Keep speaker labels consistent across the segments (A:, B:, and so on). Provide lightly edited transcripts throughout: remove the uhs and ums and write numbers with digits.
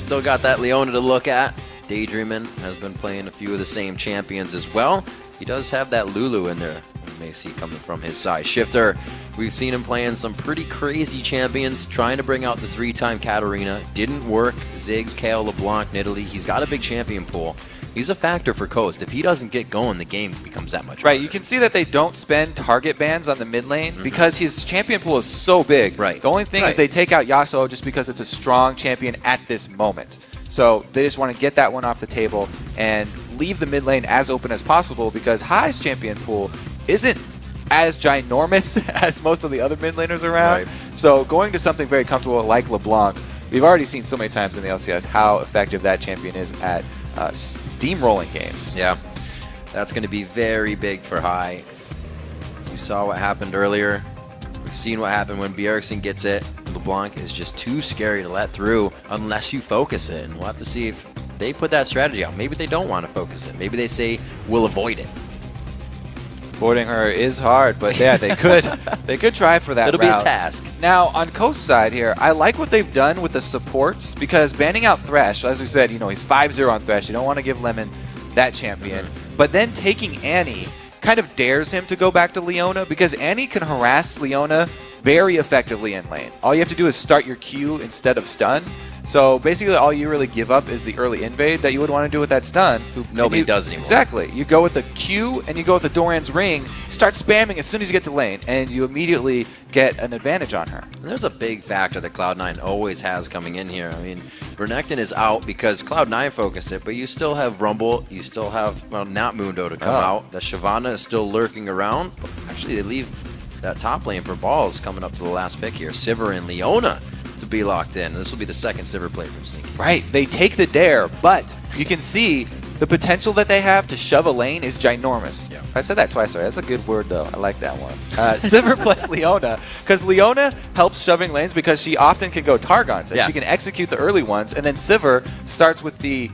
A: still got that Leona to look at. Daydreamin has been playing a few of the same champions as well. He does have that Lulu in there. We may see coming from his side. Shifter, we've seen him playing some pretty crazy champions, trying to bring out the 3-time Katarina. Didn't work. Ziggs, Kayle, LeBlanc, Nidalee. He's got a big champion pool. He's a factor for Coast. If he doesn't get going, the game becomes that much harder.
B: Right, you can see that they don't spend target bans on the mid lane because his champion pool is so big.
A: Right.
B: The only thing is they take out Yasuo just because it's a strong champion at this moment. So they just want to get that one off the table and leave the mid lane as open as possible because High's champion pool isn't as ginormous as most of the other mid laners around. Right. So going to something very comfortable like LeBlanc, we've already seen so many times in the LCS how effective that champion is at steamrolling games.
A: Yeah, that's going to be very big for High. You saw what happened earlier. We've seen what happened when Bjergsen gets it. LeBlanc is just too scary to let through unless you focus it. And we'll have to see if they put that strategy out. Maybe they don't want to focus it. Maybe they say, we'll avoid it.
B: Avoiding her is hard, but yeah, they could try for that
A: It'll
B: route.
A: be a task.
B: Now, on Coast's side here, I like what they've done with the supports because banning out Thresh, as we said, he's 5-0 on Thresh. You don't want to give Lemon that champion. But then taking Annie kind of dares him to go back to Leona because Annie can harass Leona very effectively in lane. All you have to do is start your Q instead of stun. So basically all you really give up is the early invade that you would want to do with that stun.
A: Nobody does anymore.
B: Exactly. You go with the Q and you go with the Doran's Ring, start spamming as soon as you get to lane, and you immediately get an advantage on her.
A: And there's a big factor that Cloud9 always has coming in here. I mean, Renekton is out because Cloud9 focused it, but you still have Rumble, you still have, well, not Mundo to come out. The Shyvana is still lurking around. Actually, they leave that top lane for balls coming up to the last pick here. Sivir and Leona to be locked in. This will be the second Sivir play from Sneaky.
B: Right, they take the dare, but you can see the potential that they have to shove a lane is ginormous.
A: Yeah.
B: I said that twice already. That's a good word, though. I like that one. Sivir plus Leona, because Leona helps shoving lanes because she often can go Targons, and she can execute the early ones, and then Sivir starts with the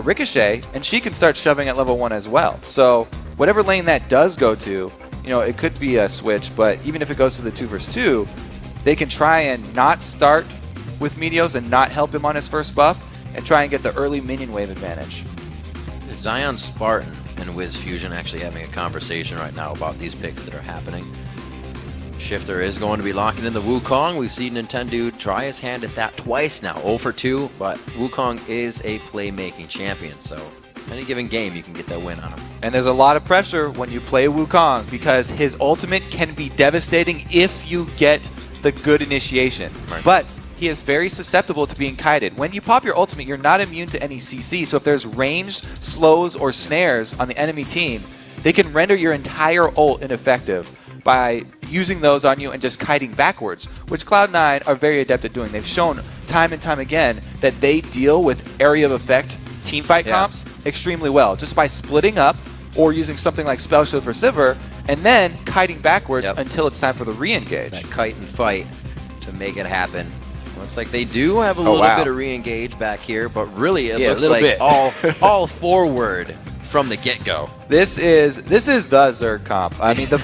B: Ricochet, and she can start shoving at level 1 as well. So whatever lane that does go to, it could be a switch, but even if it goes to the 2 versus 2, they can try and not start with Meteos and not help him on his first buff and try and get the early minion wave advantage.
A: Zion Spartan and Wiz Fusion actually having a conversation right now about these picks that are happening. Shifter is going to be locking in the Wukong. We've seen Nintendo try his hand at that twice now, 0 for 2, but Wukong is a playmaking champion, so any given game you can get that win on him.
B: And there's a lot of pressure when you play Wukong because his ultimate can be devastating if you get the good initiation.
A: Right.
B: But he is very susceptible to being kited. When you pop your ultimate, you're not immune to any CC, so if there's ranged slows or snares on the enemy team, they can render your entire ult ineffective by using those on you and just kiting backwards, which Cloud9 are very adept at doing. They've shown time and time again that they deal with area of effect teamfight comps extremely well, just by splitting up or using something like Spell Shield for Sivir, and then kiting backwards until it's time for the re-engage.
A: That kite and fight to make it happen. Looks like they do have a little bit of re-engage back here, but really it looks like all forward from the get-go.
B: This is the Zerg comp. I mean, the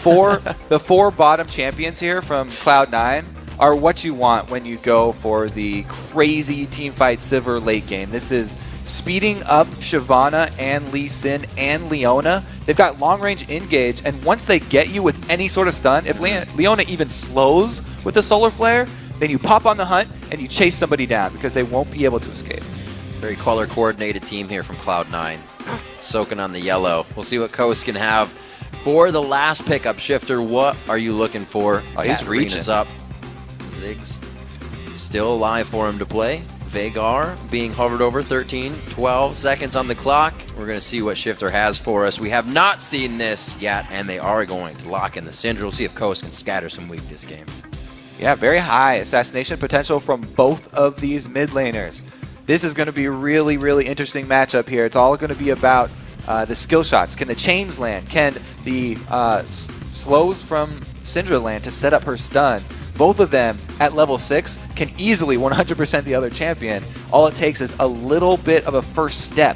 B: four bottom champions here from Cloud9 are what you want when you go for the crazy teamfight Sivir late game. This is speeding up Shyvana and Lee Sin and Leona. They've got long-range engage, and once they get you with any sort of stun, if Leona even slows with the Solar Flare, then you pop on the hunt and you chase somebody down because they won't be able to escape.
A: Very color-coordinated team here from Cloud9. Soaking on the yellow. We'll see what Coast can have for the last pickup. Shifter, what are you looking for?
B: He's reaching.
A: Up. Ziggs still alive for him to play. Veigar being hovered over, 12 seconds on the clock. We're going to see what Shifter has for us. We have not seen this yet, and they are going to lock in the Syndra. We'll see if Coast can scatter some weak this game.
B: Yeah, very high assassination potential from both of these mid laners. This is going to be a really, really interesting matchup here. It's all going to be about the skill shots. Can the chains land? Can the slows from Syndra land to set up her stun? Both of them at level 6 can easily 100% the other champion. All it takes is a little bit of a first step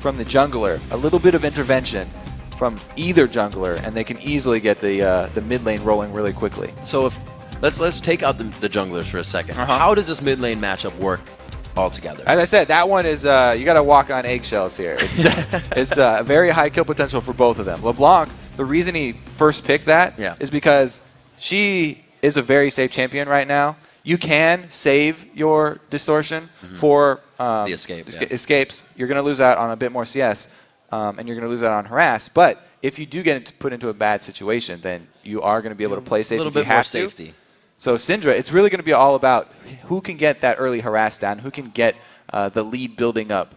B: from the jungler, a little bit of intervention from either jungler, and they can easily get the mid lane rolling really quickly.
A: So if let's take out the junglers for a second. How does this mid lane matchup work altogether.
B: As I said, that one is you got to walk on eggshells here. It's a very high kill potential for both of them. LeBlanc, the reason he first picked that is because she is a very safe champion right now. You can save your distortion for
A: the escapes.
B: You're going to lose out on a bit more CS, and you're going to lose out on harass. But if you do get put into a bad situation, then you are going to be able to play safe.
A: A little bit more safety.
B: So Syndra, it's really going to be all about who can get that early harass down, who can get the lead building up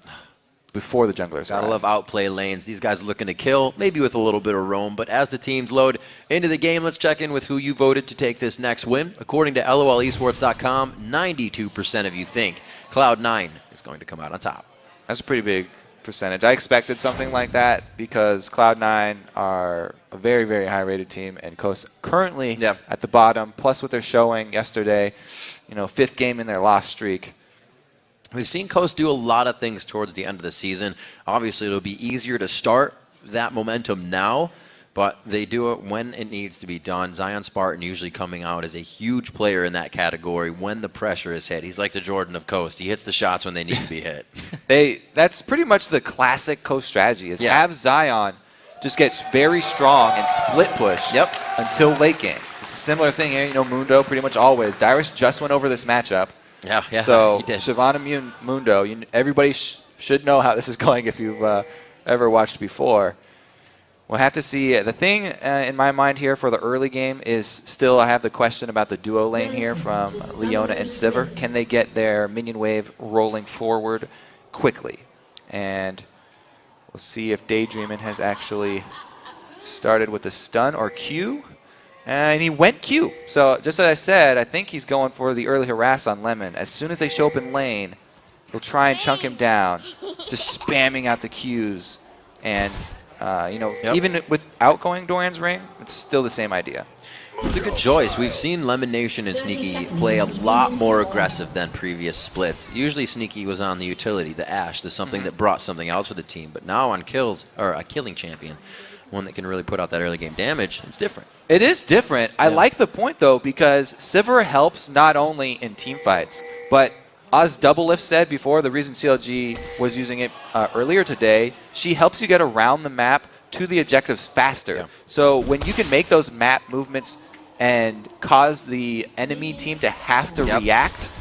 B: before the junglers.
A: Gotta love outplay lanes. These guys are looking to kill, maybe with a little bit of roam. But as the teams load into the game, let's check in with who you voted to take this next win. According to LOLesports.com, 92% of you think Cloud9 is going to come out on top.
B: That's a pretty big percentage. I expected something like that because Cloud9 are a very, very high-rated team, and Coast currently at the bottom. Plus, what they're showing yesterday, 5th game in their loss streak.
A: We've seen Coast do a lot of things towards the end of the season. Obviously, it'll be easier to start that momentum now, but they do it when it needs to be done. Zion Spartan usually coming out as a huge player in that category when the pressure is hit. He's like the Jordan of Coast. He hits the shots when they need to be hit.
B: That's pretty much the classic Coast strategy is have Zion just get very strong and split push until late game. It's a similar thing here. Mundo pretty much always. Dyrus just went over this matchup.
A: Yeah,
B: so Shyvana Mundo, everybody should know how this is going if you've ever watched before. We'll have to see. The thing in my mind here for the early game is still I have the question about the duo lane here from Leona and Sivir. Can they get their minion wave rolling forward quickly? And we'll see if Daydreamin has actually started with the stun or Q. And he went Q. So just as I said, I think he's going for the early harass on Lemon. As soon as they show up in lane, he'll try and chunk him down, just spamming out the Qs. And, even without going Dorian's Ring, it's still the same idea.
A: It's a good choice. We've seen Lemon Nation and Sneaky play a lot more aggressive than previous splits. Usually Sneaky was on the utility, the Ashe, the something that brought something else for the team. But now on kills, or a killing champion, one that can really put out that early game damage, it's different.
B: It is different. I like the point, though, because Sivir helps not only in team fights, but as Double Lift said before, the reason CLG was using it earlier today, she helps you get around the map to the objectives faster. Yeah. So when you can make those map movements and cause the enemy team to have to react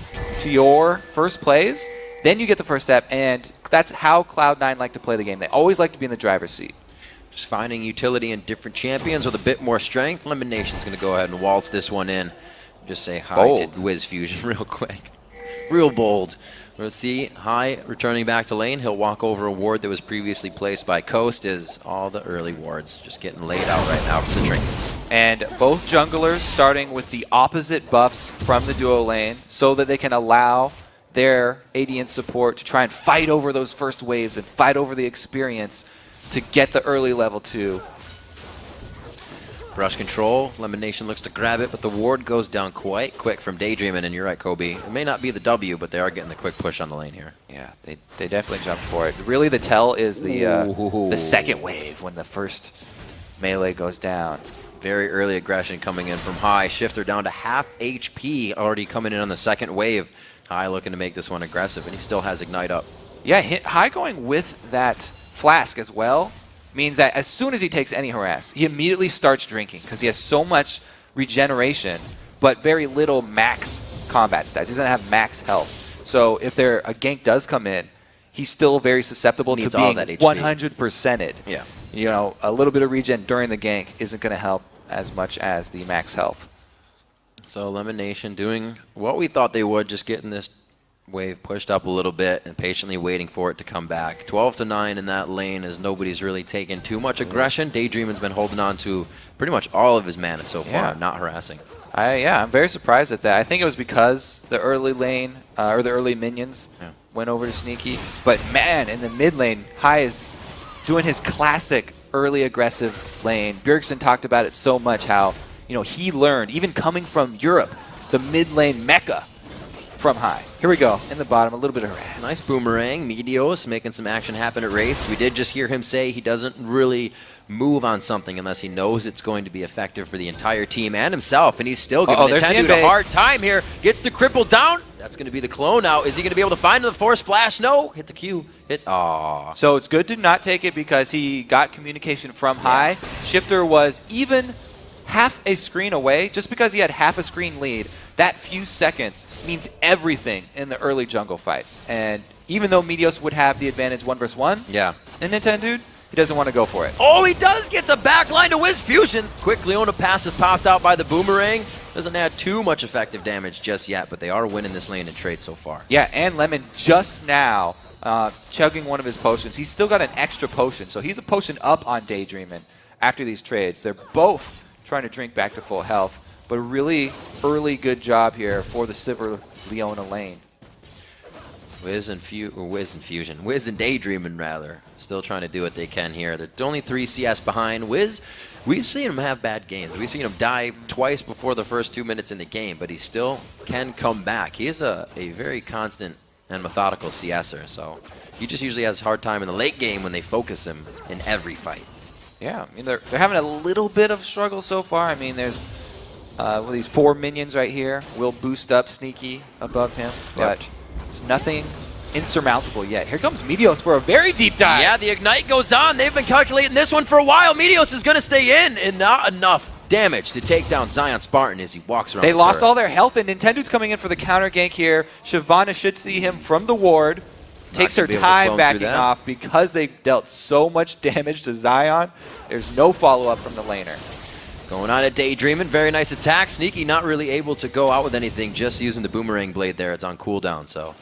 B: to your first plays, then you get the first step, and that's how Cloud9 like to play the game. They always like to be in the driver's seat.
A: Just finding utility in different champions with a bit more strength. Lemon Nation's going to go ahead and waltz this one in. Just say hi to Wiz Fusion real quick. Real bold. Let's see. High returning back to lane. He'll walk over a ward that was previously placed by Coast as all the early wards just getting laid out right now from the trinkets.
B: And both junglers starting with the opposite buffs from the duo lane so that they can allow their AD and support to try and fight over those first waves and fight over the experience to get the early level 2.
A: Brush control. Lemon Nation looks to grab it, but the ward goes down quite quick from Daydreamin', and you're right, Kobe. It may not be the W, but they are getting the quick push on the lane here.
B: Yeah, they definitely jumped for it. Really, the tell is the second wave when the first melee goes down.
A: Very early aggression coming in from High. Shifter down to half HP, already coming in on the second wave. High looking to make this one aggressive, and he still has Ignite up.
B: Yeah, High going with that Flask as well means that as soon as he takes any harass, he immediately starts drinking because he has so much regeneration but very little max combat stats. He doesn't have max health. So if a gank does come in, he's still very susceptible to being 100%ed.
A: Yeah.
B: A little bit of regen during the gank isn't going to help as much as the max health.
A: So Lemon Nation doing what we thought they would, just getting this wave pushed up a little bit and patiently waiting for it to come back. 12-9 in that lane as nobody's really taken too much aggression. Daydreamin's been holding on to pretty much all of his mana so far, not harassing.
B: I'm very surprised at that. I think it was because the early lane, or the early minions went over to Sneaky. But man, in the mid lane, High is doing his classic early aggressive lane. Bjergsen talked about it so much how, he learned, even coming from Europe, the mid lane mecca from High. Here we go. In the bottom, a little bit of harass.
A: Nice boomerang. Meteos making some action happen at Wraiths. We did just hear him say he doesn't really move on something unless he knows it's going to be effective for the entire team and himself, and he's still giving the Tendu a hard time here. Gets the cripple down. That's going to be the clone out. Is he going to be able to find the force flash? No. Hit the Q. Aw.
B: So it's good to not take it because he got communication from high. Shifter was even half a screen away. Just because he had half a screen lead, that few seconds means everything in the early jungle fights. And even though Meteos would have the advantage 1 versus 1, in Nintendo, he doesn't want to go for it.
A: Oh, he does get the backline to Wiz Fusion. Quick Leona passive popped out by the Boomerang. Doesn't add too much effective damage just yet, but they are winning this lane in trade so far.
B: Yeah, and Lemon just now chugging one of his potions. He's still got an extra potion, so he's a potion up on Daydreamin' after these trades. They're both trying to drink back to full health, but a really early good job here for the Silver Leona lane.
A: Wiz and Daydreamin', rather, still trying to do what they can here. They're only 3 CS behind. Wiz, we've seen him have bad games. We've seen him die twice before the first 2 minutes in the game, but he still can come back. He is a very constant and methodical CSer, so he just usually has a hard time in the late game when they focus him in every fight.
B: Yeah, I mean, they're having a little bit of struggle so far. I mean, there's these 4 minions right here will boost up Sneaky above him, but it's nothing insurmountable yet. Here comes Meteos for a very deep dive.
A: Yeah, the Ignite goes on. They've been calculating this one for a while. Meteos is going to stay in, and not enough damage to take down Zion Spartan as he walks around.
B: They lost all their health, and Nintendo's coming in for the counter gank here. Shyvana should see him from the ward. Takes her time backing off because they dealt so much damage to Zion. There's no follow-up from the laner.
A: Going on at Daydreamin', very nice attack. Sneaky not really able to go out with anything, just using the Boomerang blade there. It's on cooldown, so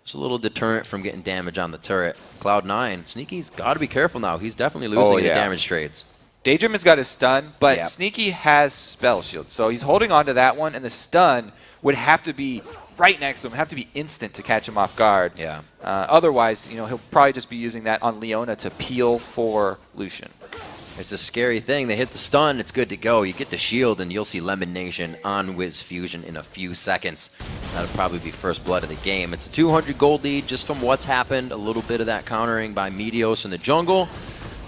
A: it's a little deterrent from getting damage on the turret. Cloud9, Sneaky's got to be careful now. He's definitely losing the damage trades.
B: Daydreamin's got his stun, but Sneaky has spell shield, so he's holding on to that one, and the stun would have to be right next to him, have to be instant to catch him off guard.
A: Yeah.
B: Otherwise, he'll probably just be using that on Leona to peel for Lucian.
A: It's a scary thing. They hit the stun, it's good to go. You get the shield, and you'll see Lemon Nation on Wiz Fusion in a few seconds. That'll probably be first blood of the game. It's a 200 gold lead just from what's happened. A little bit of that countering by Meteos in the jungle,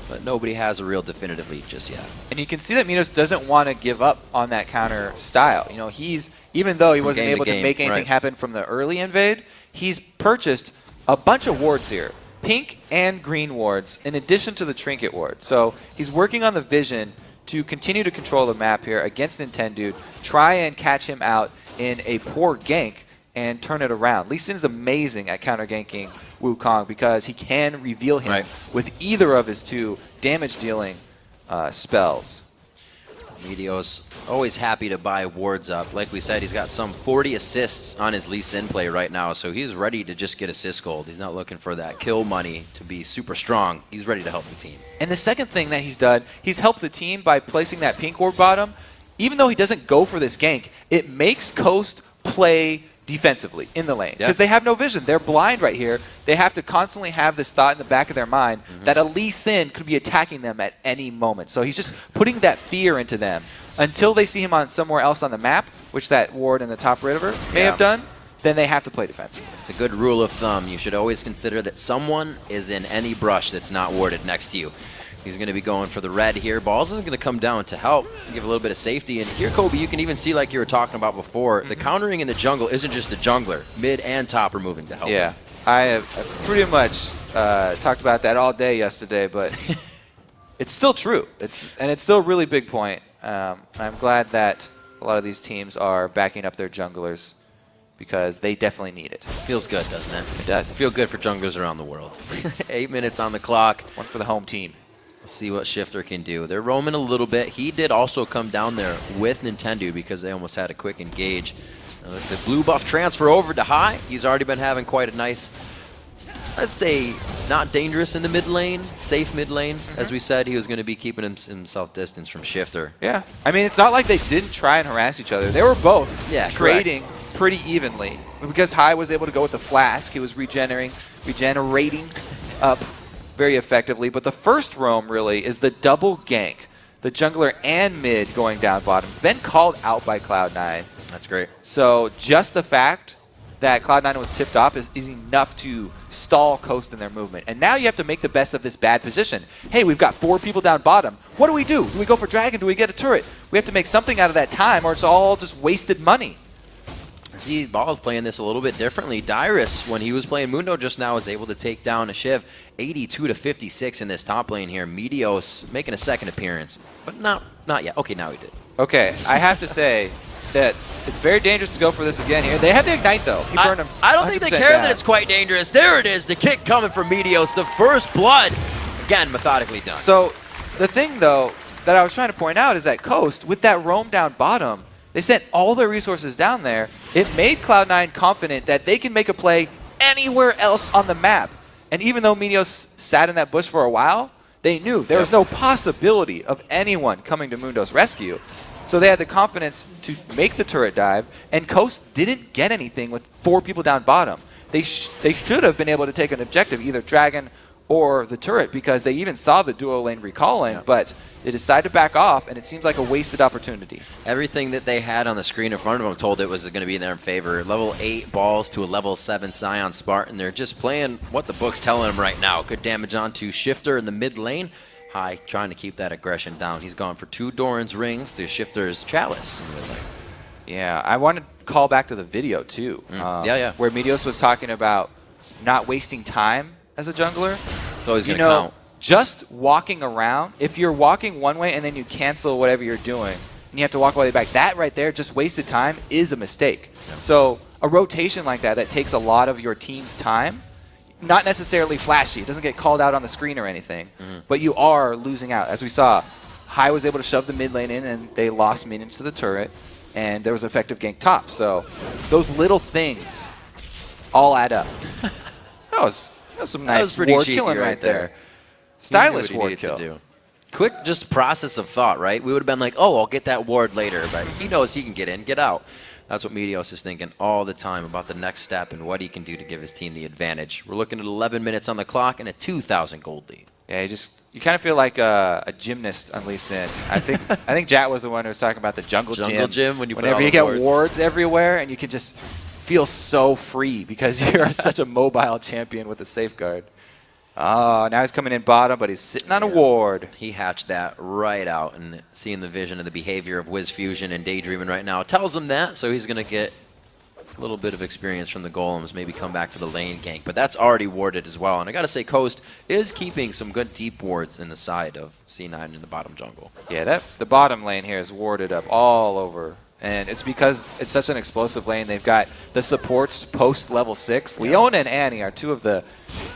A: but nobody has a real definitive lead just yet.
B: And you can see that Meteos doesn't want to give up on that counter style. He's, even though he wasn't able to make anything happen from the early invade, he's purchased a bunch of wards here. Pink and green wards, in addition to the trinket ward. So he's working on the vision to continue to control the map here against Nintendo, try and catch him out in a poor gank and turn it around. Lee Sin's amazing at counter ganking Wukong because he can reveal him with either of his 2 damage-dealing spells.
A: Meteos always happy to buy wards up. Like we said, he's got some 40 assists on his Lee Sin play right now, so he's ready to just get assist gold. He's not looking for that kill money to be super strong. He's ready to help the team.
B: And the second thing that he's done, he's helped the team by placing that pink ward bottom. Even though he doesn't go for this gank, it makes Coast play defensively in the lane because they have no vision. They're blind right here. They have to constantly have this thought in the back of their mind that a Lee Sin could be attacking them at any moment. So he's just putting that fear into them until they see him on somewhere else on the map, which that ward in the top river may have done. Then they have to play defensive.
A: It's a good rule of thumb. You should always consider that someone is in any brush that's not warded next to you. He's going to be going for the red here. Balls is going to come down to help, give a little bit of safety. And here, Kobe, you can even see, like you were talking about before, the countering in the jungle isn't just the jungler. Mid and top are moving to help.
B: Yeah, I have pretty much talked about that all day yesterday, but it's still true. It's still a really big point. I'm glad that a lot of these teams are backing up their junglers because they definitely need it.
A: Feels good, doesn't it?
B: It does.
A: Feel good for junglers around the world. 8 minutes on the clock.
B: One for the home team.
A: Let's see what Shifter can do. They're roaming a little bit. He did also come down there with Nintendo because they almost had a quick engage. The blue buff transfer over to high. He's already been having quite a nice, let's say, not dangerous in the mid lane, safe mid lane. As we said, he was going to be keeping himself distance from Shifter.
B: Yeah. I mean, it's not like they didn't try and harass each other. They were both trading pretty evenly. Because High was able to go with the flask, he was regenerating up very effectively. But the first roam really is the double gank. The jungler and mid going down bottom. It's been called out by Cloud9.
A: That's great.
B: So just the fact that Cloud9 was tipped off is enough to stall Coast in their movement. And now you have to make the best of this bad position. Hey, we've got 4 people down bottom. What do we do? Do we go for Dragon? Do we get a turret? We have to make something out of that time or it's all just wasted money.
A: See, Ball's playing this a little bit differently. Dyrus, when he was playing Mundo just now, was able to take down a Shiv 82-56 in this top lane here. Meteos making a second appearance, but not yet. Okay, now he did.
B: Okay, I have to say that it's very dangerous to go for this again here. They have the Ignite, though. He burned him.
A: I don't think they care that it's quite dangerous. There it is, the kick coming from Meteos. The first blood, again, methodically done.
B: So the thing, though, that I was trying to point out is that Coast, with that roam down bottom, they sent all their resources down there. It made Cloud9 confident that they can make a play anywhere else on the map. And even though Meteos sat in that bush for a while, they knew there was no possibility of anyone coming to Mundo's rescue. So they had the confidence to make the turret dive, and Coast didn't get anything with 4 people down bottom. They should have been able to take an objective, either Dragon or the turret, because they even saw the duo lane recalling, but they decided to back off, and it seems like a wasted opportunity.
A: Everything that they had on the screen in front of them told it was going to be in their favor. Level 8 balls to a level 7 Scion Spartan. They're just playing what the book's telling them right now. Good damage onto Shifter in the mid lane. High trying to keep that aggression down. He's gone for 2 Doran's rings to Shifter's Chalice in the mid lane.
B: Yeah, I want to call back to the video, too. Where Meteos was talking about not wasting time as a jungler.
A: It's always going to count.
B: Just walking around, if you're walking one way and then you cancel whatever you're doing, and you have to walk all the way back, that right there, just wasted time, is a mistake. Yeah. So a rotation like that takes a lot of your team's time, not necessarily flashy. It doesn't get called out on the screen or anything, but you are losing out. As we saw, High was able to shove the mid lane in, and they lost minions to the turret, and there was effective gank top. So those little things all add up. That was some nice ward killing right there. Stylish ward kill.
A: Quick just process of thought, right? We would have been like, oh, I'll get that ward later, but he knows he can get in, get out. That's what Meteos is thinking all the time about the next step and what he can do to give his team the advantage. We're looking at 11 minutes on the clock and a 2,000 gold lead.
B: Yeah, you kind of feel like a gymnast on Lee Sin. I think Jat was the one who was talking about the jungle gym. Whenever you get wards everywhere, and you can just feel so free because you're such a mobile champion with a safeguard. Oh, now he's coming in bottom, but he's sitting on a ward.
A: He hatched that right out, and seeing the vision of the behavior of Wiz Fusion and Daydreaming right now tells him that, so he's going to get a little bit of experience from the golems, maybe come back for the lane gank, but that's already warded as well. And I got to say, Coast is keeping some good deep wards in the side of C9 in the bottom jungle.
B: Yeah, the bottom lane here is warded up all over. And it's because it's such an explosive lane. They've got the supports post level 6. Leona and Annie are 2 of the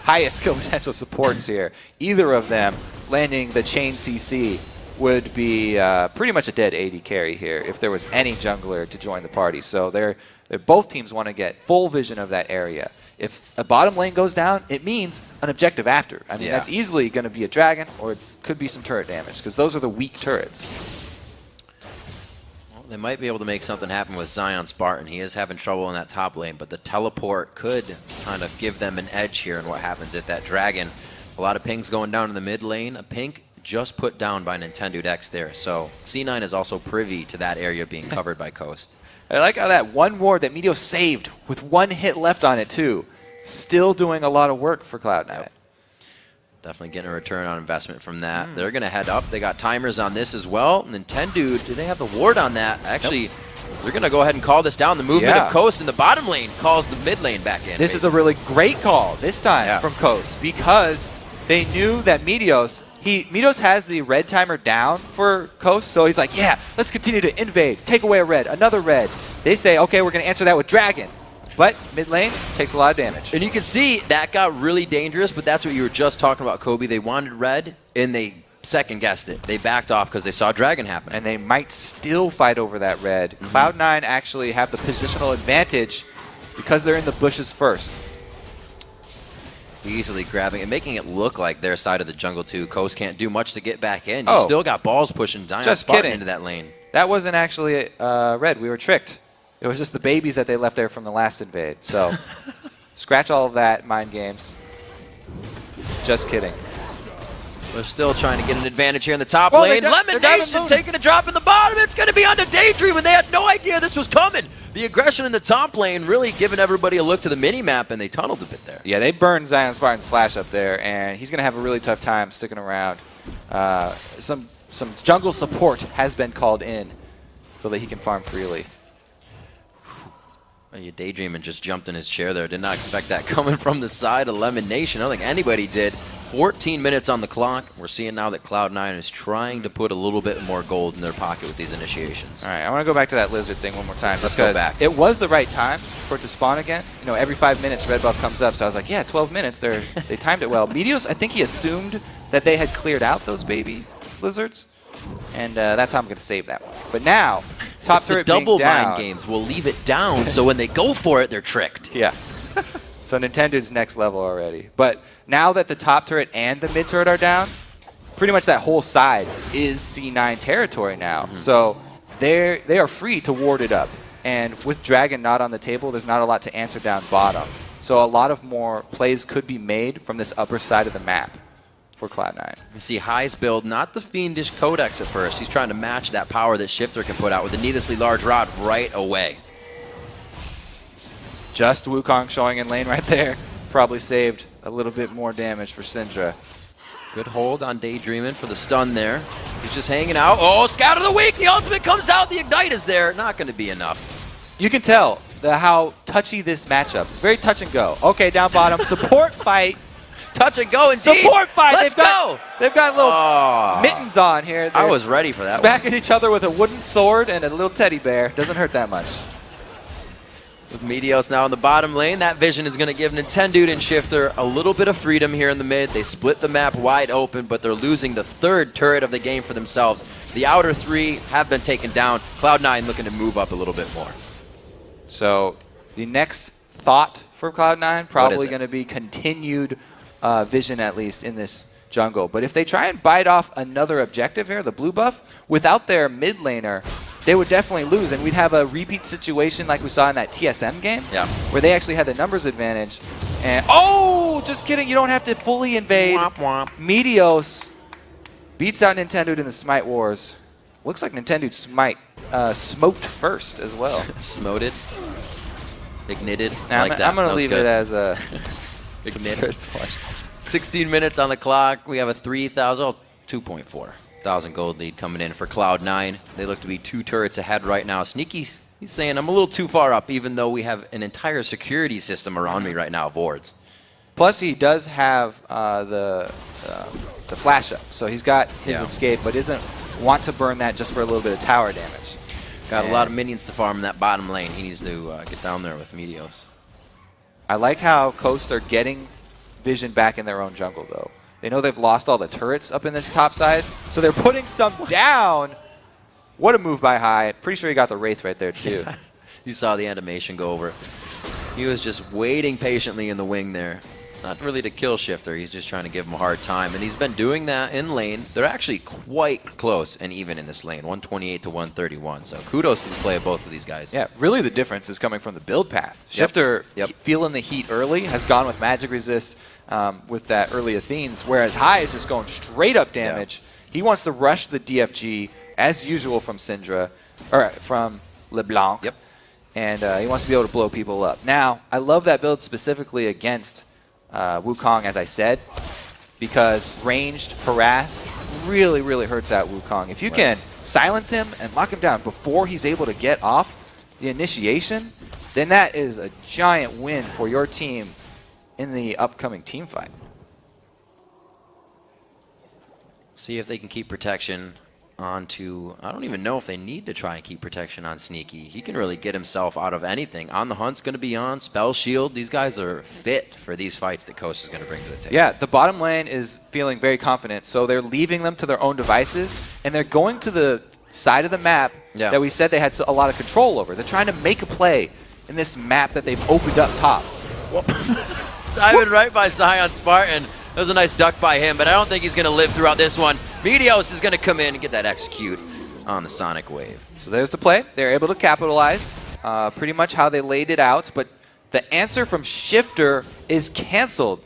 B: highest skill potential supports here. Either of them landing the chain CC would be pretty much a dead AD carry here if there was any jungler to join the party. So both teams want to get full vision of that area. If a bottom lane goes down, it means an objective after. I mean, that's easily going to be a dragon, or it could be some turret damage, because those are the weak turrets.
A: They might be able to make something happen with Scion Spartan. He is having trouble in that top lane, but the teleport could kind of give them an edge here in what happens at that dragon. A lot of pings going down in the mid lane. A pink just put down by Nintendo Dex there. So C9 is also privy to that area being covered by Coast.
B: I like how that one ward that Meteos saved with 1 hit left on it too. Still doing a lot of work for Cloud9. Yep.
A: Definitely getting a return on investment from that. They're going to head up. They got timers on this as well. Nintendo, do they have the ward on that? Actually, they're going to go ahead and call this down. The movement of Coast in the bottom lane calls the mid lane back in.
B: This is a really great call this time from Coast, because they knew that Meteos has the red timer down for Coast, so he's like, yeah, let's continue to invade. Take away a red, another red. They say, okay, we're going to answer that with Dragon. But mid lane takes a lot of damage.
A: And you can see that got really dangerous, but that's what you were just talking about, Kobe. They wanted red, and they second-guessed it. They backed off because they saw Dragon happen.
B: And they might still fight over that red. Cloud9 actually have the positional advantage because they're in the bushes first.
A: Easily grabbing and making it look like their side of the jungle, too. Coast can't do much to get back in. You still got balls pushing Scion Spartan into that lane.
B: That wasn't actually red. We were tricked. It was just the babies that they left there from the last invade. So, scratch all of that, mind games. Just kidding.
A: They're still trying to get an advantage here in the top lane. Lemon Nation taking a drop in the bottom. It's going to be onto Daydream, and they had no idea this was coming. The aggression in the top lane really giving everybody a look to the mini-map, and they tunneled a bit there.
B: Yeah, they burned Scion Spartan's flash up there, and he's going to have a really tough time sticking around. Some jungle support has been called in so that he can farm freely.
A: You Daydreaming just jumped in his chair there. Did not expect that coming from the side of Lemon Nation. I don't think anybody did. 14 minutes on the clock. We're seeing now that Cloud9 is trying to put a little bit more gold in their pocket with these initiations.
B: All right, I want to go back to that lizard thing one more time.
A: Let's go back.
B: It was the right time for it to spawn again. You know, every 5 minutes red buff comes up, so I was like, yeah, 12 minutes. They timed it well. Meteos, I think he assumed that they had cleared out those baby lizards, and that's how I'm going to save that one. But now, top turret being down.
A: Double mind games will leave it down, so when they go for it, they're tricked.
B: Yeah. So Nintendo's next level already. But now that the top turret and the mid turret are down, pretty much that whole side is C9 territory now. So they are free to ward it up. And with Dragon not on the table, there's not a lot to answer down bottom. So a lot of more plays could be made from this upper side of the map for Cloud9.
A: You see High's build, not the fiendish Codex at first. He's trying to match that power that Shifter can put out with a needlessly large rod right away.
B: Just Wukong showing in lane right there. Probably saved a little bit more damage for Syndra.
A: Good hold on Daydreaming for the stun there. He's just hanging out. Oh, Scout of the Week! The ultimate comes out. The Ignite is there. Not going to be enough.
B: You can tell how touchy this matchup. It's very touch and go. Okay, down bottom. Support fight.
A: Touch and go indeed.
B: Support fight.
A: Let's go.
B: They've got little mittens on here.
A: I was ready for that
B: smacking each other with a wooden sword and a little teddy bear. Doesn't hurt that much.
A: With Meteos now in the bottom lane, that vision is going to give Nintendude and Shifter a little bit of freedom here in the mid. They split the map wide open, but they're losing the third turret of the game for themselves. The outer three have been taken down. Cloud9 looking to move up a little bit more.
B: So the next thought for Cloud9 probably going to be continued vision, at least in this jungle. But if they try and bite off another objective here, the blue buff, without their mid laner, they would definitely lose, and we'd have a repeat situation like we saw in that TSM game, where they actually had the numbers advantage. And oh, just kidding, you don't have to fully invade.
A: Womp womp.
B: Meteos beats out Nintendude in the Smite Wars. Looks like Nintendude smoked first as well.
A: Smoted. Ignited.
B: Now,
A: like that.
B: I'm going to leave it as a
A: Ignite. 16 minutes on the clock. We have a 2.4 thousand gold lead coming in for Cloud9. They look to be 2 turrets ahead right now. Sneaky's he's saying I'm a little too far up, even though we have an entire security system around me right now of wards.
B: Plus, he does have the flash up, so he's got his escape, but doesn't want to burn that just for a little bit of tower damage.
A: Got a lot of minions to farm in that bottom lane. He needs to get down there with Meteos.
B: I like how Coast are getting vision back in their own jungle, though. They know they've lost all the turrets up in this top side, so they're putting some down. What a move by High. Pretty sure he got the Wraith right there, too.
A: Yeah. You saw the animation go over. He was just waiting patiently in the wing there. Not really to kill Shifter. He's just trying to give him a hard time, and he's been doing that in lane. They're actually quite close and even in this lane, 128 to 131. So kudos to the play of both of these guys.
B: Yeah, really the difference is coming from the build path. Shifter, feeling the heat early, has gone with Magic Resist with that early Athenes, whereas High is just going straight up damage. He wants to rush the DFG, as usual from Syndra, or from LeBlanc. And he wants to be able to blow people up. Now, I love that build specifically against Wukong, as I said, because ranged harass really, really hurts out Wukong. If you can silence him and lock him down before he's able to get off the initiation, then that is a giant win for your team in the upcoming team fight.
A: See if they can keep protection onto, I don't even know if they need to try and keep protection on Sneaky. He can really get himself out of anything. On the Hunt's going to be on, Spell Shield. These guys are fit for these fights that Coast is going to bring to the table.
B: Yeah, the bottom lane is feeling very confident, so they're leaving them to their own devices, and they're going to the side of the map that we said they had a lot of control over. They're trying to make a play in this map that they've opened up top.
A: Simon right by Zion Spartan. That was a nice duck by him, but I don't think he's going to live throughout this one. Meteos is going to come in and get that execute on the Sonic Wave.
B: So there's the play. They're able to capitalize pretty much how they laid it out, but the answer from Shifter is canceled.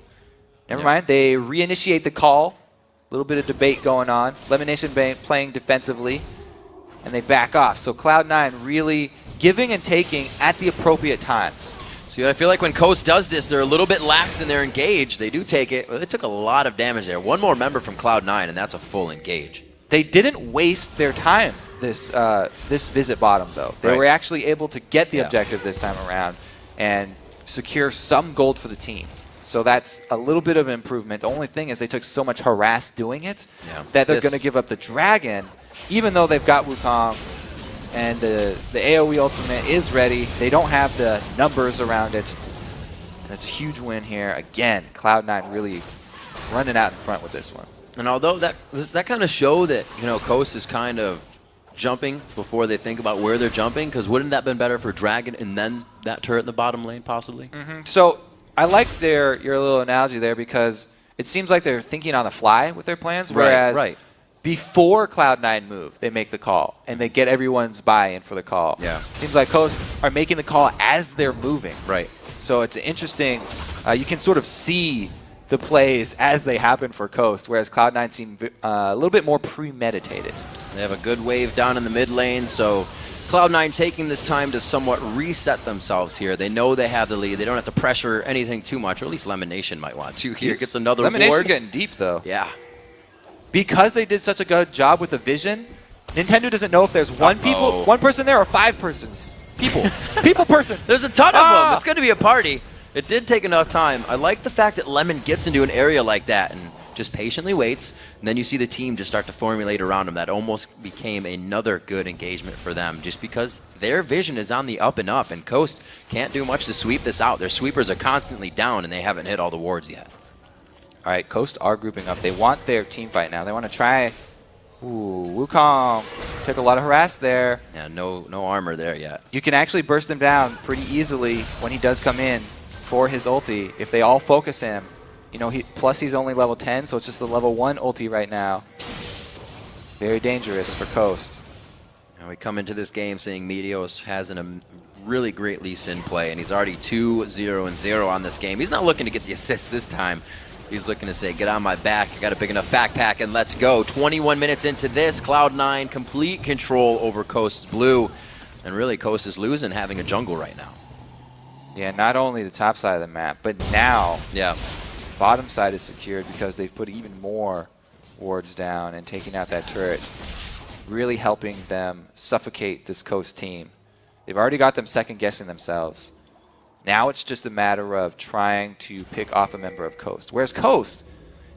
B: Never mind. They reinitiate the call. A little bit of debate going on. Lemon Nation playing defensively, and they back off. So Cloud9 really giving and taking at the appropriate times.
A: See, I feel like when Coast does this, they're a little bit lax in their engage. They do take it. Well, they took a lot of damage there. One more member from Cloud9, and that's a full engage.
B: They didn't waste their time this visit bottom, though. They were actually able to get the objective this time around and secure some gold for the team. So that's a little bit of an improvement. The only thing is they took so much harass doing it that they're going to give up the dragon, even though they've got Wukong and the AoE ultimate is ready. They don't have the numbers around it. That's a huge win here. Again, Cloud9 really running out in front with this one.
A: And although that kind of show that, you know, Coast is kind of jumping before they think about where they're jumping, because wouldn't that have been better for Dragon and then that turret in the bottom lane possibly?
B: So I like your little analogy there, because it seems like they're thinking on the fly with their plans, whereas before Cloud9 move, they make the call and they get everyone's buy-in for the call. Seems like Coast are making the call as they're moving. So it's interesting. You can sort of see the plays as they happen for Coast, whereas Cloud9 seem a little bit more premeditated.
A: They have a good wave down in the mid lane, so Cloud9 taking this time to somewhat reset themselves here. They know they have the lead. They don't have to pressure anything too much, or at least Lemon Nation might want to. Here gets another
B: Lemon
A: ward.
B: Nation getting deep, though.
A: Because
B: they did such a good job with the vision, Nintendo doesn't know if there's one person there or 5 persons. People persons.
A: There's a ton of them. It's going to be a party. It did take enough time. I like the fact that Lemon gets into an area like that and just patiently waits, and then you see the team just start to formulate around him. That almost became another good engagement for them, just because their vision is on the up and up, and Coast can't do much to sweep this out. Their sweepers are constantly down, and they haven't hit all the wards yet.
B: All right, Coast are grouping up. They want their team fight now. They want to try. Ooh, Wukong took a lot of harass there.
A: Yeah, no armor there yet.
B: You can actually burst him down pretty easily when he does come in for his ulti. If they all focus him, you know, plus he's only level 10, so it's just the level 1 ulti right now. Very dangerous for Coast.
A: Now we come into this game saying Meteos has a really great Lee Sin play, and he's already 2-0-0 on this game. He's not looking to get the assist this time. He's looking to say, get on my back, I got a big enough backpack, and let's go. 21 minutes into this, Cloud9 complete control over Coast's blue. And really, Coast is losing having a jungle right now.
B: Yeah, not only the top side of the map, but now bottom side is secured because they've put even more wards down and taking out that turret, really helping them suffocate this Coast team. They've already got them second-guessing themselves. Now it's just a matter of trying to pick off a member of Coast. Whereas Coast,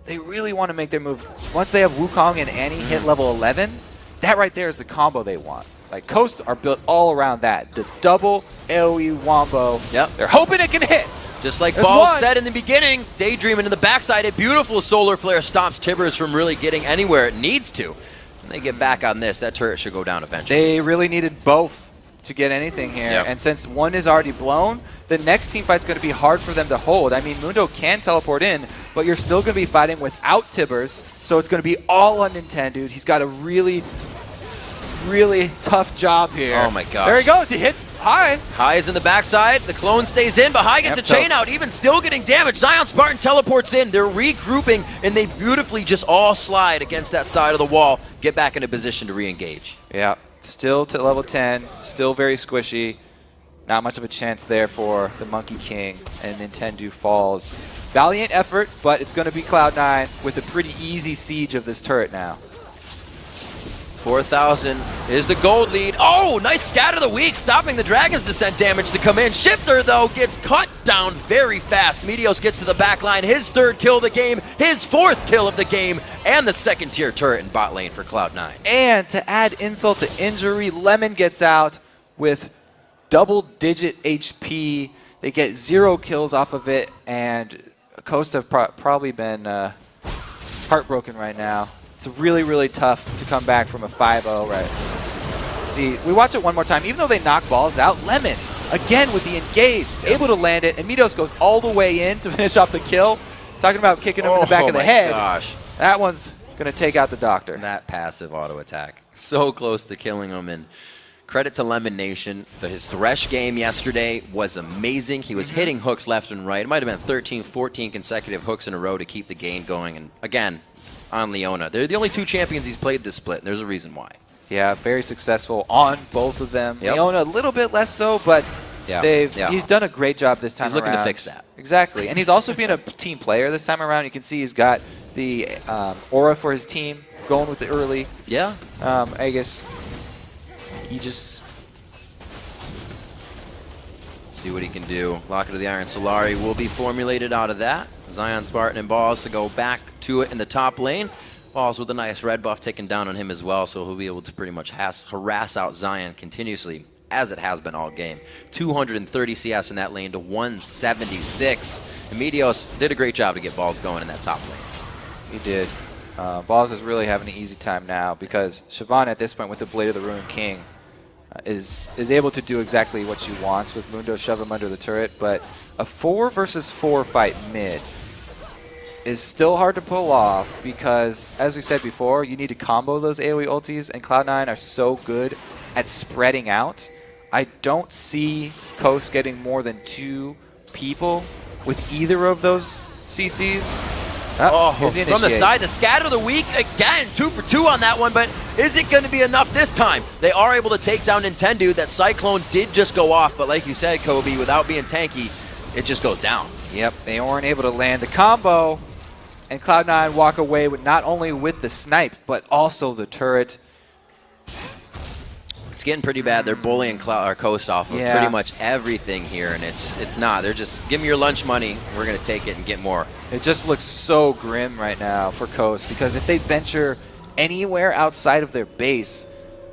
B: they really want to make their move. Once they have Wukong and Annie hit level 11, that right there is the combo they want. Like, Coast are built all around that. The double AoE wombo. They're hoping it can hit.
A: Just like Ball said in the beginning, Daydreaming in the backside, a beautiful solar flare stops Tibbers from really getting anywhere it needs to. When they get back on this, that turret should go down eventually.
B: They really needed both to get anything here. And since one is already blown, the next team fight's going to be hard for them to hold. I mean, Mundo can teleport in, but you're still going to be fighting without Tibbers, so it's going to be all on Nintendo. He's got a really tough job here.
A: Oh my gosh.
B: There he goes. He hits High.
A: High is in the backside. The clone stays in, but High gets a chain out, even still getting damage. Zion Spartan teleports in. They're regrouping, and they beautifully just all slide against that side of the wall, get back into position to re-engage.
B: Yeah, still to level 10, still very squishy. Not much of a chance there for the Monkey King, and Nintendo falls. Valiant effort, but it's going to be Cloud9 with a pretty easy siege of this turret now.
A: 4,000 is the gold lead. Oh, nice scatter the weak, stopping the Dragon's Descent damage to come in. Shifter, though, gets cut down very fast. Meteos gets to the back line, his 3rd kill of the game, his 4th kill of the game, and the 2nd-tier turret in bot lane for Cloud9.
B: And to add insult to injury, Lemon gets out with double-digit HP. They get 0 kills off of it, and Coast have probably been heartbroken right now. It's really tough to come back from a 5-0, right? See, we watch it one more time. Even though they knock balls out, Lemon, again with the engage, able to land it, and Meteos goes all the way in to finish off the kill. Talking about kicking him in the back of the head.
A: Gosh.
B: That one's going to take out the Doctor.
A: And that passive auto attack. So close to killing him. And credit to Lemon Nation. His Thresh game yesterday was amazing. He was hitting hooks left and right. It might have been 13, 14 consecutive hooks in a row to keep the game going. And again, on Leona. They're the only 2 champions he's played this split, and there's a reason why.
B: Yeah, very successful on both of them. Leona a little bit less so, but he's done a great job this time around.
A: He's looking to fix that.
B: Exactly. And he's also been a team player this time around. You can see he's got the aura for his team. going with it early.
A: Yeah.
B: I guess he just...
A: See what he can do. Locket of the Iron Solari will be formulated out of that. Zion, Spartan, and Balls to go back to it in the top lane. Balls with a nice red buff taken down on him as well, so he'll be able to pretty much harass out Zion continuously, as it has been all game. 230 CS in that lane to 176. And Meteos did a great job to get Balls going in that top lane.
B: He did. Balls is really having an easy time now because Siobhan at this point with the Blade of the Ruined King is able to do exactly what she wants with Mundo, shove him under the turret, but a 4 versus 4 fight mid is still hard to pull off because, as we said before, you need to combo those AoE ultis, and Cloud9 are so good at spreading out. I don't see Coast getting more than 2 people with either of those CCs.
A: From the side, the scatter of the week, again, 2 for 2 on that one, but is it going to be enough this time? They are able to take down Nintendo. That Cyclone did just go off, but like you said, Kobe, without being tanky, it just goes down.
B: Yep, they weren't able to land the combo, and Cloud9 walk away with not only with the snipe, but also the turret.
A: It's getting pretty bad. They're bullying Coast off of pretty much everything here, and it's not. They're just, give me your lunch money. We're going to take it and get more.
B: It just looks so grim right now for Coast because if they venture anywhere outside of their base,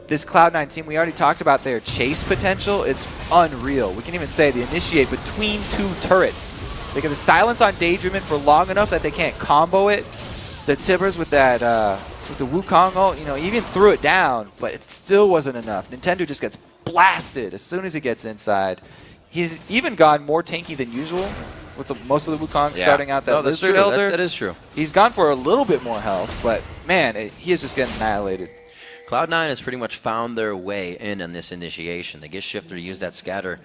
B: this Cloud9 team, we already talked about their chase potential. It's unreal. We can even say the initiate between 2 turrets. They get the silence on Daydreamin for long enough that they can't combo it. The Tibbers with that with the Wukong ult, you know, he even threw it down, but it still wasn't enough. Nintendo just gets blasted as soon as he gets inside. He's even gone more tanky than usual with most of the Wukong starting out that Lizard Elder.
A: That is true.
B: He's gone for a little bit more health, but man, he is just getting annihilated.
A: Cloud9 has pretty much found their way in on this initiation. They get Shifter to use that scatter,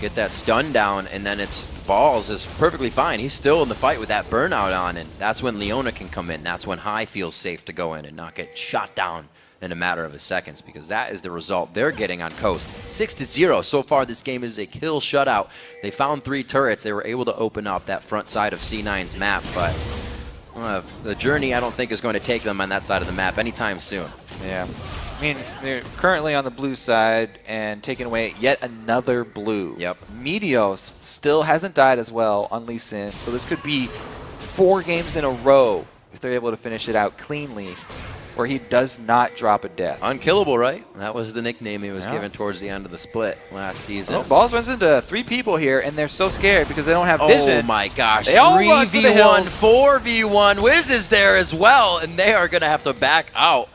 A: get that stun down, and then it's Balls is perfectly fine. He's still in the fight with that burnout on, and that's when Leona can come in. That's when High feels safe to go in and not get shot down in a matter of seconds, because that is the result they're getting on Coast. 6-0. So far, this game is a kill shutout. They found 3 turrets. They were able to open up that front side of C9's map, but the journey, I don't think, is going to take them on that side of the map anytime soon.
B: Yeah. I mean, they're currently on the blue side and taking away yet another blue.
A: Yep.
B: Meteos still hasn't died as well on Lee Sin, so this could be 4 games in a row if they're able to finish it out cleanly, where he does not drop a death.
A: Unkillable, right? That was the nickname he was given towards the end of the split last season.
B: Well, Balls runs into 3 people here, and they're so scared because they don't have vision.
A: Oh my gosh.
B: They all run for the hills.
A: 4v1. Wiz is there as well, and they are going to have to back out.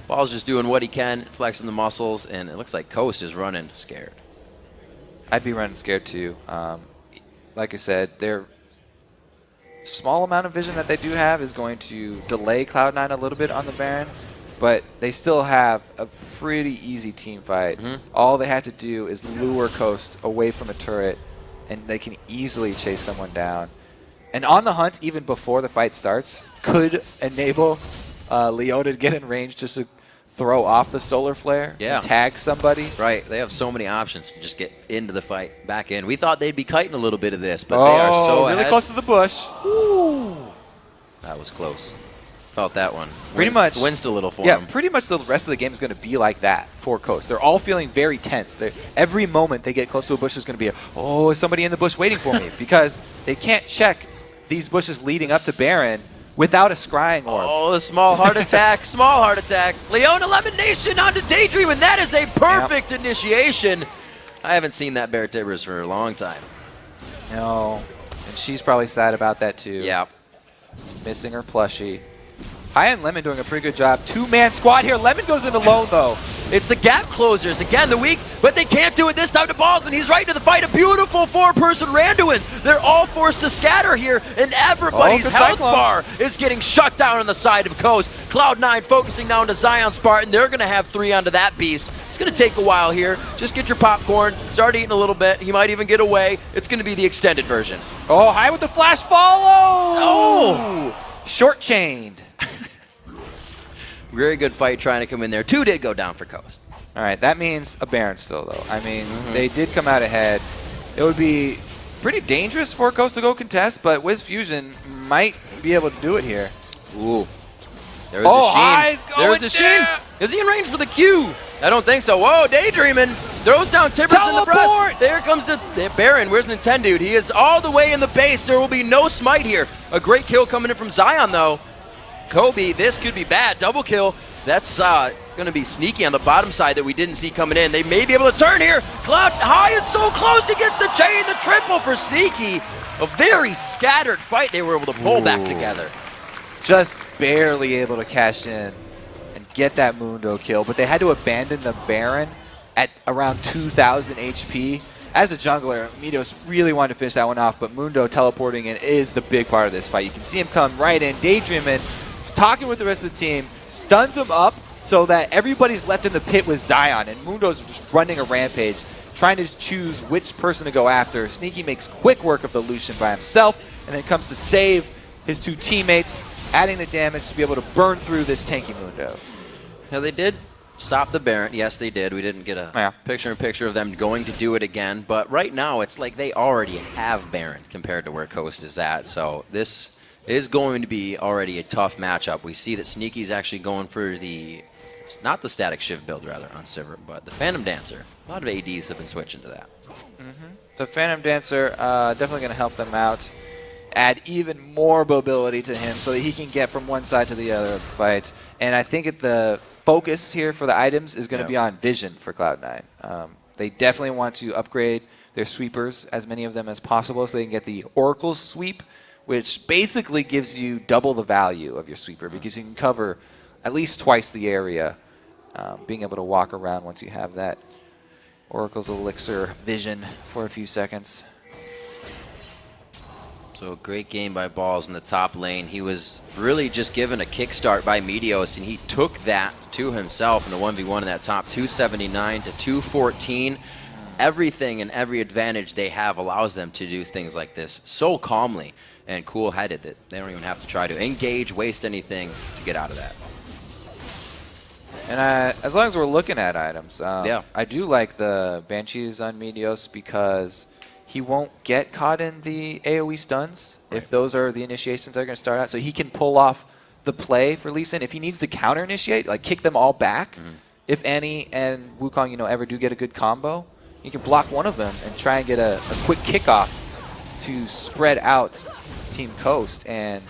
A: Ball's just doing what he can, flexing the muscles, and it looks like Coast is running scared.
B: I'd be running scared too. Like I said, their small amount of vision that they do have is going to delay Cloud9 a little bit on the Baron, but they still have a pretty easy team fight. All they have to do is lure Coast away from a turret, and they can easily chase someone down. And on the hunt, even before the fight starts, could enable Leona to get in range just to throw off the solar flare and tag somebody.
A: Right, they have so many options to just get into the fight, back in. We thought they'd be kiting a little bit of this, but they are so
B: really close to the bush.
A: Ooh. That was close. Felt that one.
B: Pretty much.
A: Winced a little for
B: them.
A: them.
B: Pretty much the rest of the game is going to be like that for Coast. They're all feeling very tense. Every moment they get close to a bush is going to be, is somebody in the bush waiting for me? Because they can't check these bushes leading up to Baron without a scrying orb.
A: Oh, the small heart attack. Small heart attack. Leona Lemon Nation onto Daydream, and that is a perfect initiation. I haven't seen that Bear Tibbers for a long time.
B: No, and she's probably sad about that too.
A: Yeah.
B: Missing her plushie. High and Lemon doing a pretty good job. 2-man squad here. Lemon goes in alone though.
A: It's the gap closers again the week, but they can't do it this time to Balls, and he's right into the fight. A beautiful 4-person Randuins. They're all forced to scatter here, and everybody's health bar is getting shut down on the side of Coast. Cloud9 focusing down to Zion Spartan. They're going to have 3 onto that beast. It's going to take a while here. Just get your popcorn, start eating a little bit. He might even get away. It's going to be the extended version.
B: Oh, High with the flash follow! Oh! Short-chained.
A: Very good fight trying to come in there. 2 did go down for Coast.
B: All right, that means a Baron still, though. I mean, they did come out ahead. It would be pretty dangerous for Coast to go contest, but Wiz Fusion might be able to do it here.
A: Ooh. There's the
B: Eyes
A: Sheen.
B: going
A: There's the Sheen.
B: down.
A: Is he in range for the Q? I don't think so. Whoa, Daydreaming. Throws down Tibbers in the breast. There comes the Baron. Where's Nintendude? He is all the way in the base. There will be no smite here. A great kill coming in from Zion, though. Kobe, this could be bad. Double kill. That's going to be sneaky on the bottom side that we didn't see coming in. They may be able to turn here. Cloud High is so close. He gets the chain, the triple for Sneaky. A very scattered fight they were able to pull back together.
B: Just barely able to cash in and get that Mundo kill, but they had to abandon the Baron at around 2,000 HP. As a jungler, Meteos really wanted to finish that one off, but Mundo teleporting in is the big part of this fight. You can see him come right in, daydreaming, he's talking with the rest of the team, stuns him up so that everybody's left in the pit with Zion, and Mundo's just running a rampage, trying to choose which person to go after. Sneaky makes quick work of the Lucian by himself, and then comes to save his two teammates, adding the damage to be able to burn through this tanky Mundo.
A: Now they did stop the Baron. Yes, they did. We didn't get a picture-in-picture of them going to do it again. But right now, it's like they already have Baron compared to where Coast is at. So this is going to be already a tough matchup. We see that Sneaky's actually going for the, not the Static Shiv build, rather, on Sivir, but the Phantom Dancer. A lot of ADs have been switching to that.
B: The Phantom Dancer definitely going to help them out. Add even more mobility to him so that he can get from one side to the other of the fight. And I think the focus here for the items is going to be on vision for Cloud9. They definitely want to upgrade their sweepers, as many of them as possible, so they can get the Oracle sweep, which basically gives you double the value of your sweeper because you can cover at least twice the area, being able to walk around once you have that Oracle's Elixir vision for a few seconds.
A: So great game by Balls in the top lane. He was really just given a kickstart by Meteos, and he took that to himself in the 1v1 in that top, 279 to 214. Everything and every advantage they have allows them to do things like this so calmly and cool-headed that they don't even have to try to engage, waste anything to get out of that.
B: And as long as we're looking at items, I do like the Banshees on Meteos because he won't get caught in the AoE stuns if those are the initiations that are going to start out. So he can pull off the play for Lee Sin. If he needs to counter-initiate, like kick them all back, if Annie and Wukong, ever do get a good combo, he can block one of them and try and get a quick kickoff to spread out Team Coast and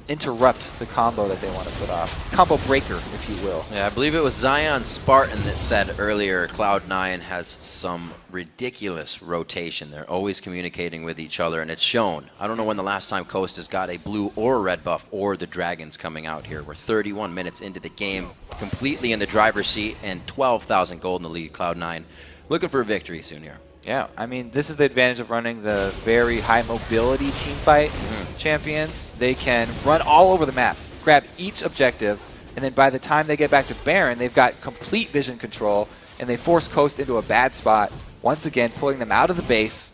B: interrupt the combo that they want to put off. Combo breaker, if you will.
A: Yeah, I believe it was Zion Spartan that said earlier Cloud9 has some ridiculous rotation. They're always communicating with each other, and it's shown. I don't know when the last time Coast has got a blue or a red buff or the Dragons coming out here. We're 31 minutes into the game, completely in the driver's seat, and 12,000 gold in the lead. Cloud9 looking for a victory soon here.
B: Yeah, I mean, this is the advantage of running the very high mobility team fight champions. They can run all over the map, grab each objective, and then by the time they get back to Baron, they've got complete vision control, and they force Coast into a bad spot, once again pulling them out of the base,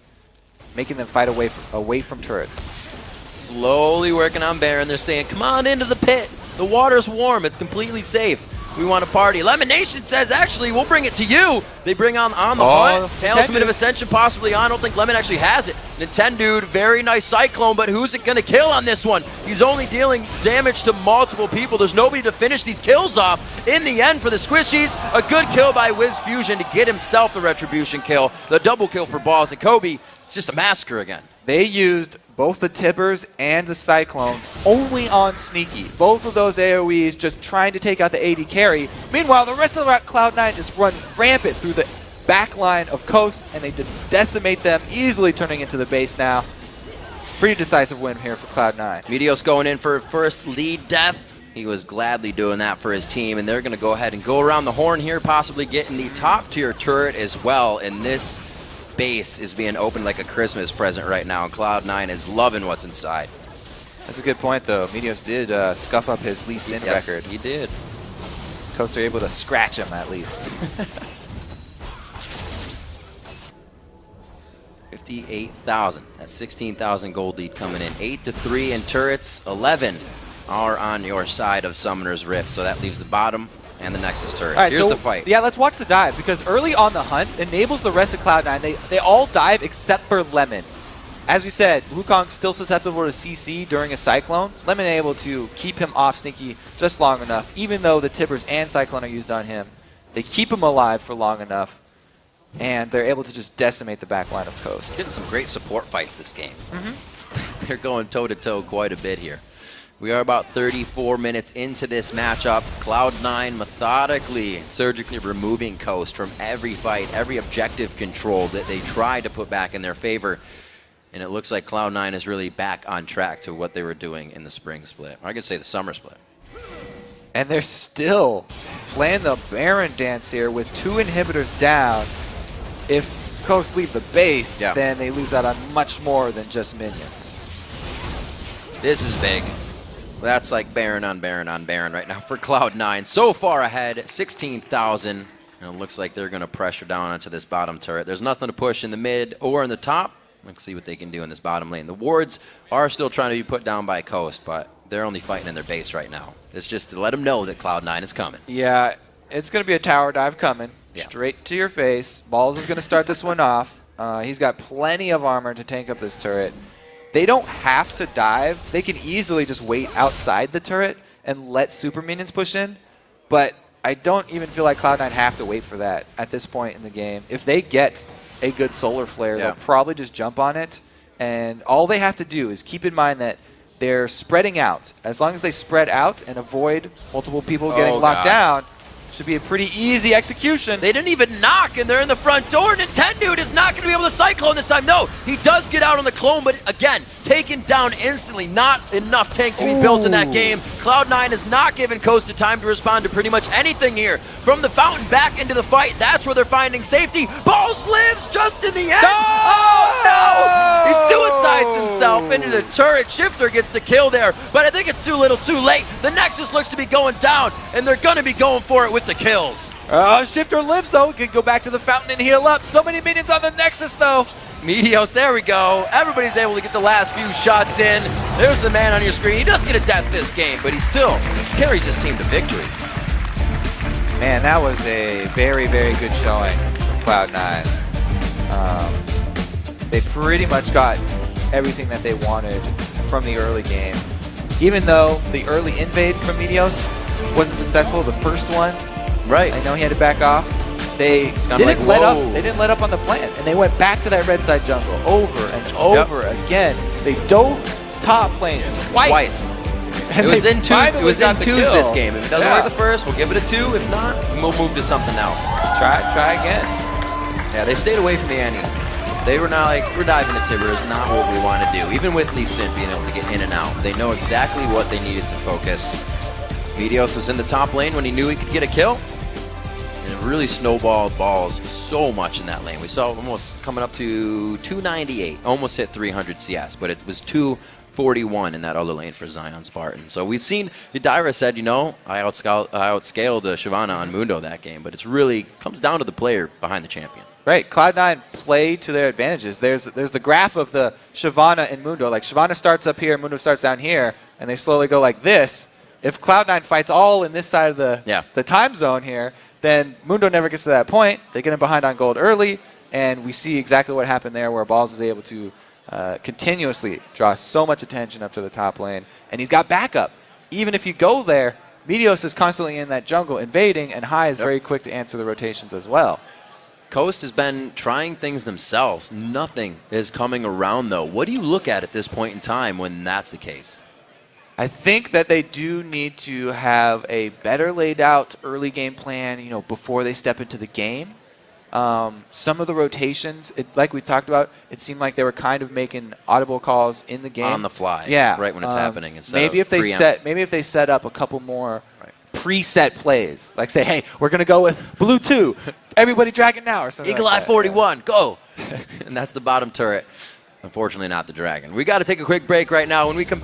B: making them fight away from turrets.
A: Slowly working on Baron. They're saying, come on into the pit. The water's warm. It's completely safe. We want to party. Lemon Nation says, actually, we'll bring it to you. They bring on the hunt. Talisman of Ascension possibly on. I don't think Lemon actually has it. Nintendude, very nice Cyclone, but who's it going to kill on this one? He's only dealing damage to multiple people. There's nobody to finish these kills off. In the end, for the Squishies, a good kill by Wiz Fusion to get himself the Retribution kill. The double kill for Balls, and Kobe, it's just a massacre again.
B: They used both the Tibbers and the Cyclone only on Sneaky. Both of those AoEs just trying to take out the AD carry. Meanwhile, the rest of the Cloud9 just run rampant through the back line of Coast, and they decimate them, easily turning into the base now. Pretty decisive win here for Cloud9.
A: Meteos going in for first lead death. He was gladly doing that for his team, and they're going to go ahead and go around the horn here, possibly getting the top tier turret as well. And this base is being opened like a Christmas present right now, and Cloud9 is loving what's inside.
B: That's a good point, though. Meteos did scuff up his Lee Sin record.
A: He did.
B: Coast are able to scratch him, at least.
A: 58,000. That's 16,000 gold lead coming in. 8-3 in turrets. 11 are on your side of Summoner's Rift, so that leaves the bottom and the Nexus turret.
B: Right,
A: here's the fight.
B: Yeah, let's watch the dive, because early on the hunt enables the rest of Cloud9. They all dive except for Lemon. as we said, Wukong's still susceptible to CC during a Cyclone. Lemon able to keep him off Stinky just long enough, even though the Tibbers and Cyclone are used on him. They keep him alive for long enough, and they're able to just decimate the back line of Coast.
A: Getting some great support fights this game. They're going toe-to-toe quite a bit here. We are about 34 minutes into this matchup. Cloud9 methodically and surgically removing Coast from every fight, every objective control that they try to put back in their favor. And it looks like Cloud9 is really back on track to what they were doing in the spring split. Or I could say the summer split.
B: And they're still playing the Baron dance here with 2 inhibitors down. If Coast leave the base, then they lose out on much more than just minions.
A: This is big. That's like Baron on Baron on Baron right now for Cloud9. So far ahead, 16,000. And it looks like they're going to pressure down onto this bottom turret. There's nothing to push in the mid or in the top. Let's see what they can do in this bottom lane. The wards are still trying to be put down by Coast, but they're only fighting in their base right now. It's just to let them know that Cloud9 is coming.
B: Yeah, it's going to be a tower dive coming. Straight to your face. Balls is going to start this one off. He's got plenty of armor to tank up this turret. They don't have to dive. They can easily just wait outside the turret and let super minions push in. But I don't even feel like Cloud9 have to wait for that at this point in the game. If they get a good solar flare, they'll probably just jump on it. And all they have to do is keep in mind that they're spreading out. As long as they spread out and avoid multiple people getting locked down, should be a pretty easy execution.
A: They didn't even knock, and they're in the front door. Nintendo is not going to be able to Cyclone this time. No, he does get out on the clone, but again, taken down instantly. Not enough tank to be built in that game. Cloud9 has not given Coast the time to respond to pretty much anything here. From the fountain back into the fight, that's where they're finding safety. Balls lives just in the end. Oh, no! He suicides himself into the turret. Shifter gets the kill there, but I think it's too little too late. The Nexus looks to be going down, and they're going to be going for it with the kills.
B: Shifter lives, though. Could go back to the fountain and heal up. So many minions on the Nexus, though.
A: Meteos, there we go. Everybody's able to get the last few shots in. There's the man on your screen. He does get a death this game, but he still carries his team to victory.
B: Man, that was a very, very good showing from Cloud9. They pretty much got everything that they wanted from the early game. Even though the early invade from Meteos wasn't successful, the first one, I know he had to back off. They didn't let up. They didn't let up on the plan, and they went back to that red side jungle over and over again. They dove top lane twice.
A: It was in twos. It was in twos this game. If it doesn't work the first, we'll give it a 2. If not, we'll move to something else.
B: Try again.
A: Yeah, they stayed away from the Annie. They were not like, we're diving the Tibber is not what we want to do. Even with Lee Sin being able to get in and out, they know exactly what they needed to focus. Meteos was in the top lane when he knew he could get a kill. And it really snowballed balls so much in that lane. We saw almost coming up to 298, almost hit 300 CS, but it was 241 in that other lane for Zion Spartan. So we've seen, Yadira said, you know, I outscaled Shyvana on Mundo that game, but it's really comes down to the player behind the champion.
B: Right, Cloud9 play to their advantages. There's the graph of the Shyvana and Mundo. Like, Shyvana starts up here, Mundo starts down here, and they slowly go like this. If Cloud9 fights all in this side of the time zone here, then Mundo never gets to that point. They get him behind on gold early, and we see exactly what happened there where Balls is able to continuously draw so much attention up to the top lane. And he's got backup. Even if you go there, Meteos is constantly in that jungle invading, and High is very quick to answer the rotations as well.
A: Coast has been trying things themselves. Nothing is coming around, though. What do you look at this point in time when that's the case?
B: I think that they do need to have a better laid out early game plan, you know, before they step into the game. Some of the rotations, like we talked about, it seemed like they were kind of making audible calls in the game.
A: On the fly.
B: Yeah.
A: Right when it's happening.
B: Maybe if they set up a couple more preset plays, like say, hey, we're going to go with blue 2, everybody dragon now, or something.
A: Eagle Eye 41, go! And that's the bottom turret. Unfortunately, not the dragon. We got to take a quick break right now. When we come